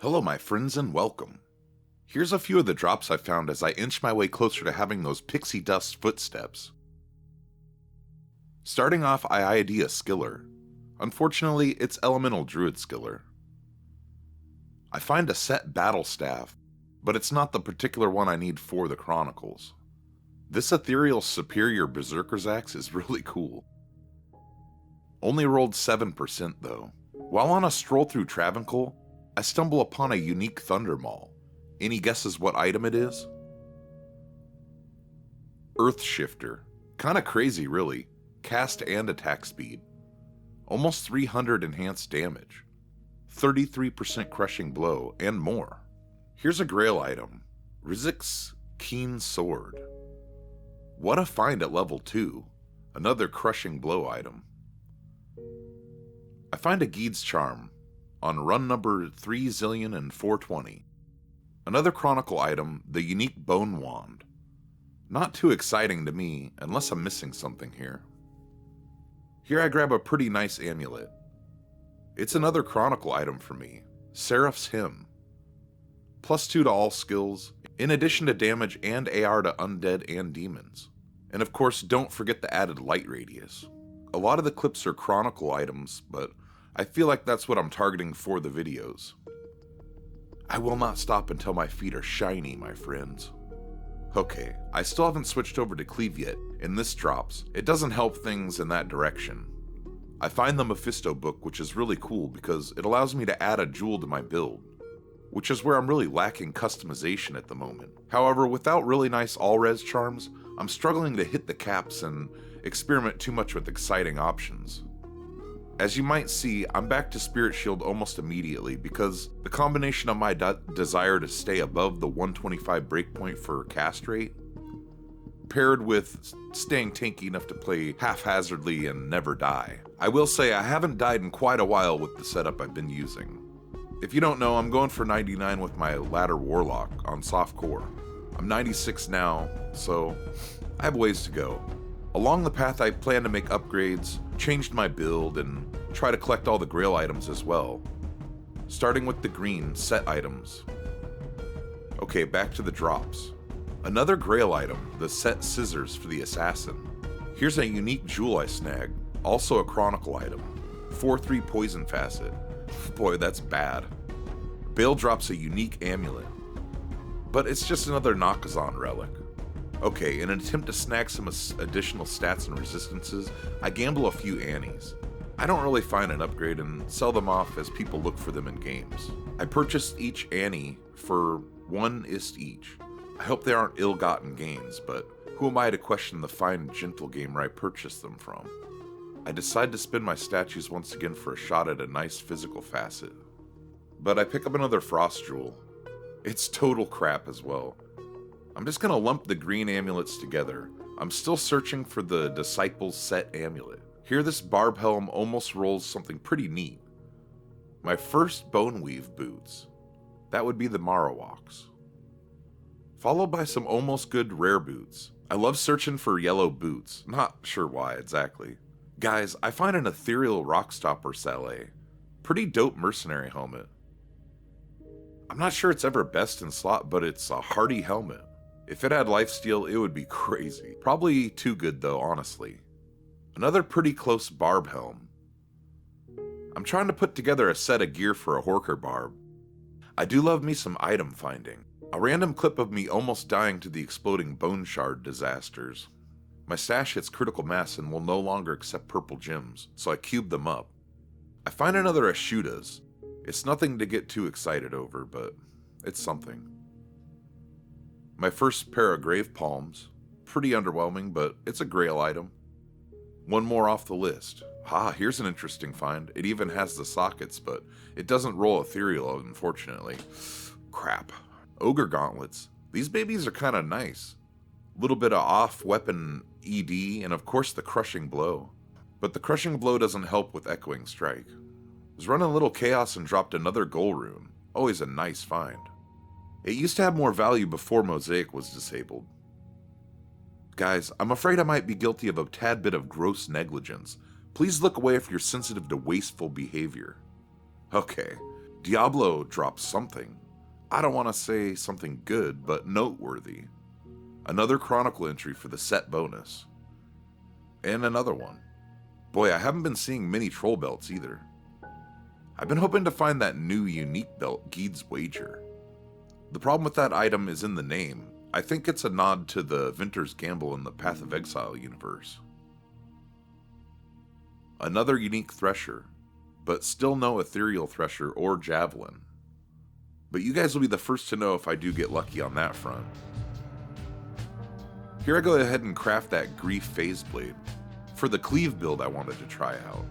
Hello my friends and welcome. Here's a few of the drops I found as I inch my way closer to having those pixie dust footsteps. Starting off, I ID a skiller. Unfortunately, it's elemental druid skiller. I find a set battle staff, but it's not the particular one I need for the chronicles. This Ethereal SUperior Berzerkers Axe is really cool. Only rolled 7% though. While on a stroll through Travincal, I stumble upon a unique thunder Maul. Any guesses what item it is? Earth Shifter. Kinda crazy really. Cast and attack speed. Almost 300 enhanced damage. 33% crushing blow, and more. Here's a grale item. RIxot's Keen Sword. What a find at level 2. Another crushing blow item. I find a gheeds charm on run number 3,420. Another chronicle item, the unique bone wand. Not too exciting to me, unless I'm missing something here. Here I grab a pretty nice amulet. It's another chronicle item for me, Seraph's Hymn. +2 to all skills, in addition to damage and AR to undead and demons. And of course, don't forget the added light radius. A lot of the clips are chronicle items, but I feel like that's what I'm targeting for the videos. I will not stop until my feet are shiny, my friends. Okay, I still haven't switched over to cleave yet, and this drops. It doesn't help things in that direction. I find the Mephisto book, which is really cool because it allows me to add a jewel to my build, which is where I'm really lacking customization at the moment. However, without really nice all-res charms, I'm struggling to hit the caps and experiment too much with exciting options. As you might see, I'm back to Spirit Shield almost immediately because the combination of my desire to stay above the 125 breakpoint for cast rate, paired with staying tanky enough to play haphazardly and never die. I will say I haven't died in quite a while with the setup I've been using. If you don't know, I'm going for 99 with my ladder warlock on soft core. I'm 96 now, so I have ways to go. Along the path I plan to make upgrades, changed my build, and try to collect all the grale items as well. Starting with the green set items. Okay, back to the drops. Another grale item, the set scissors for the assassin. Here's a unique jewel I snagged, also a chronicle item. 4/3 poison facet. Boy, that's bad. Bale drops a unique amulet. But it's just another Nakazan relic. Okay, in an attempt to snag some additional stats and resistances, I gamble a few annies. I don't really find an upgrade and sell them off as people look for them in games. I purchased each annie for 1 ist each. I hope they aren't ill-gotten gains, but who am I to question the fine gentle gamer I purchased them from? I decide to spend my statues once again for a shot at a nice physical facet. But I pick up another frost jewel. It's total crap as well. I'm just gonna lump the green amulets together. I'm still searching for the Disciples set amulet. Here this barb helm almost rolls something pretty neat. My first bone weave boots. That would be the Marowaks. Followed by some almost good rare boots. I love searching for yellow boots, not sure why exactly. Guys, I find an ethereal rockstopper Saleh. Pretty dope mercenary helmet. I'm not sure it's ever best in slot, but it's a hardy helmet. If it had lifesteal, it would be crazy. Probably too good though, honestly. Another pretty close barb helm. I'm trying to put together a set of gear for a Horker barb. I do love me some item finding. A random clip of me almost dying to the exploding bone shard disasters. My stash hits critical mass and will no longer accept purple gems, so I cube them up. I find another Ashuta's. It's nothing to get too excited over, but it's something. My first pair of grave palms. Pretty underwhelming, but it's a grale item. One more off the list. Here's an interesting find. It even has the sockets, but it doesn't roll ethereal, unfortunately. Crap. Ogre gauntlets. These babies are kinda nice. Little bit of off-weapon ED, and of course the crushing blow. But the crushing blow doesn't help with echoing strike. Was running a little chaos and dropped another goal rune. Always a nice find. It used to have more value before Mosaic was disabled. Guys, I'm afraid I might be guilty of a tad bit of gross negligence. Please look away if you're sensitive to wasteful behavior. Okay, Diablo drops something. I don't want to say something good, but noteworthy. Another chronicle entry for the set bonus. And another one. Boy, I haven't been seeing many troll belts either. I've been hoping to find that new unique belt, Gheeds Wager. The problem with that item is in the name. I think it's a nod to the Venter's Gamble in the Path of Exile universe. Another unique Thresher, but still no Ethereal Thresher or Javelin. But you guys will be the first to know if I do get lucky on that front. Here I go ahead and craft that Grief Phase Blade for the Cleave build I wanted to try out.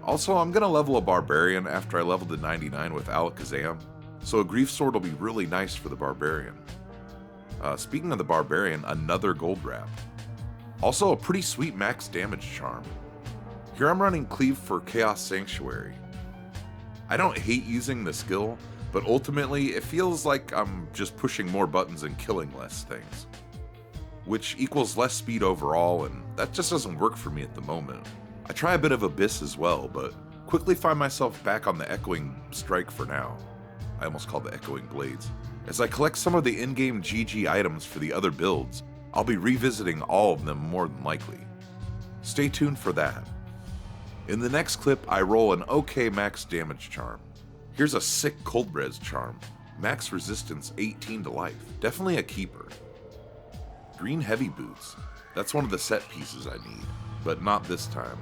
Also, I'm going to level a Barbarian after I leveled to 99 with Alakazam, so a Grief Sword will be really nice for the Barbarian. Speaking of the Barbarian, another Gold Wrap. Also a pretty sweet max damage charm. Here I'm running Cleave for Chaos Sanctuary. I don't hate using the skill, but ultimately it feels like I'm just pushing more buttons and killing less things, which equals less speed overall, and that just doesn't work for me at the moment. I try a bit of Abyss as well, but quickly find myself back on the Echoing Strike for now. I almost called the Echoing Blades. As I collect some of the in-game GG items for the other builds, I'll be revisiting all of them more than likely. Stay tuned for that. In the next clip, I roll an okay max damage charm. Here's a sick Cold Res charm. Max resistance 18 to life. Definitely a keeper. Green Heavy Boots. That's one of the set pieces I need, but not this time.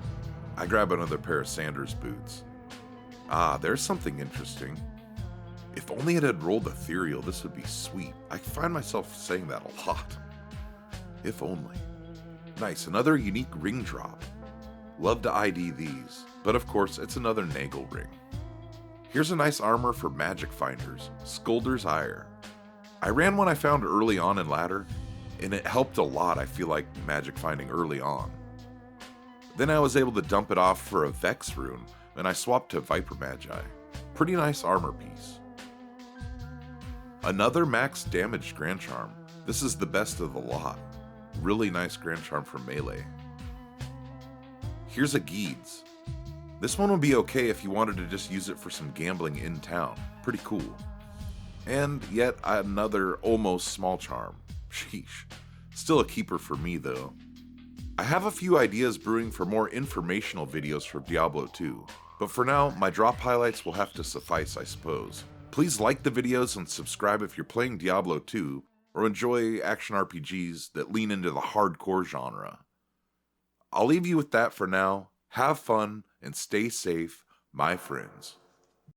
I grab another pair of Sanders boots. There's something interesting. If only it had rolled Ethereal, this would be sweet. I find myself saying that a lot. If only. Nice, another unique ring drop. Love to ID these, but of course it's another Nagel ring. Here's a nice armor for magic finders, Skulder's Ire. I ran one I found early on in ladder, and it helped a lot, I feel like, magic finding early on. Then I was able to dump it off for a Vex rune, and I swapped to Viper Magi. Pretty nice armor piece. Another max damage Grand Charm. This is the best of the lot. Really nice Grand Charm for melee. Here's a Gheeds. This one would be okay if you wanted to just use it for some gambling in town. Pretty cool. And yet another almost small charm. Sheesh. Still a keeper for me though. I have a few ideas brewing for more informational videos for Diablo 2, but for now, my drop highlights will have to suffice, I suppose. Please like the videos and subscribe if you're playing Diablo 2 or enjoy action RPGs that lean into the hardcore genre. I'll leave you with that for now. Have fun and stay safe, my friends.